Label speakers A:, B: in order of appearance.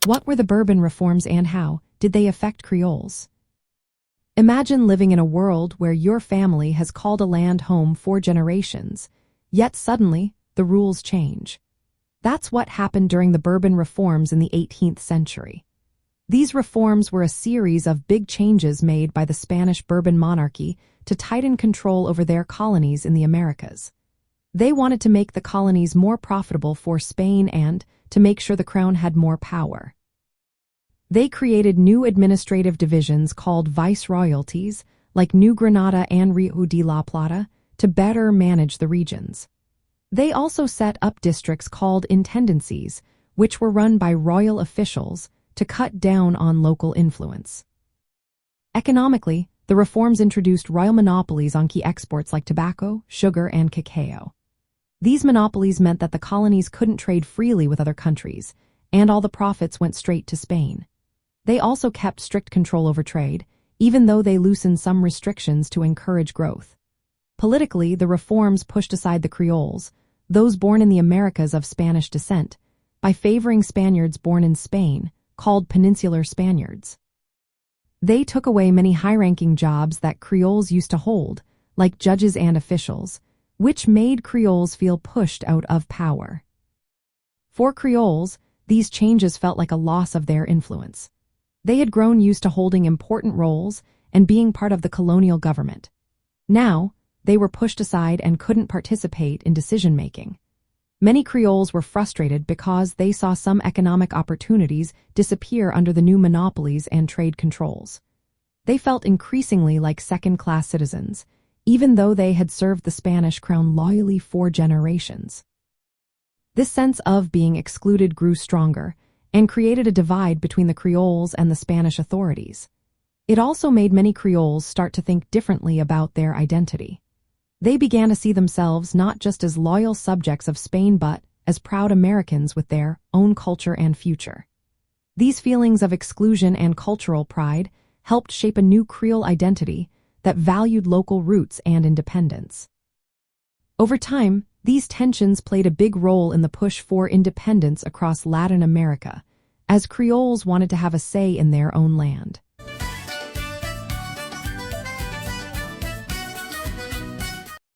A: What were the Bourbon Reforms and how did they affect Creoles? Imagine living in a world where your family has called a land home for generations, yet suddenly the rules change. That's what happened during the Bourbon Reforms in the 18th century. These reforms were a series of big changes made by the Spanish Bourbon monarchy to tighten control over their colonies in the Americas. They wanted to make the colonies more profitable for Spain and to make sure the crown had more power. They created new administrative divisions called viceroyalties, like New Granada and Rio de la Plata, to better manage the regions. They also set up districts called intendancies, which were run by royal officials to cut down on local influence. Economically, the reforms introduced royal monopolies on key exports like tobacco, sugar, and cacao. These monopolies meant that the colonies couldn't trade freely with other countries, and all the profits went straight to Spain. They also kept strict control over trade, even though they loosened some restrictions to encourage growth. Politically, the reforms pushed aside the Creoles, those born in the Americas of Spanish descent, by favoring Spaniards born in Spain, called Peninsular Spaniards. They took away many high-ranking jobs that Creoles used to hold, like judges and officials, which made Creoles feel pushed out of power. For Creoles, these changes felt like a loss of their influence. They had grown used to holding important roles and being part of the colonial government. Now, they were pushed aside and couldn't participate in decision-making. Many Creoles were frustrated because they saw some economic opportunities disappear under the new monopolies and trade controls. They felt increasingly like second-class citizens, even though they had served the Spanish crown loyally for generations. This sense of being excluded grew stronger and created a divide between the Creoles and the Spanish authorities. It also made many Creoles start to think differently about their identity. They began to see themselves not just as loyal subjects of Spain but as proud Americans with their own culture and future. These feelings of exclusion and cultural pride helped shape a new Creole identity that valued local roots and independence. Over time, these tensions played a big role in the push for independence across Latin America, as Creoles wanted to have a say in their own land.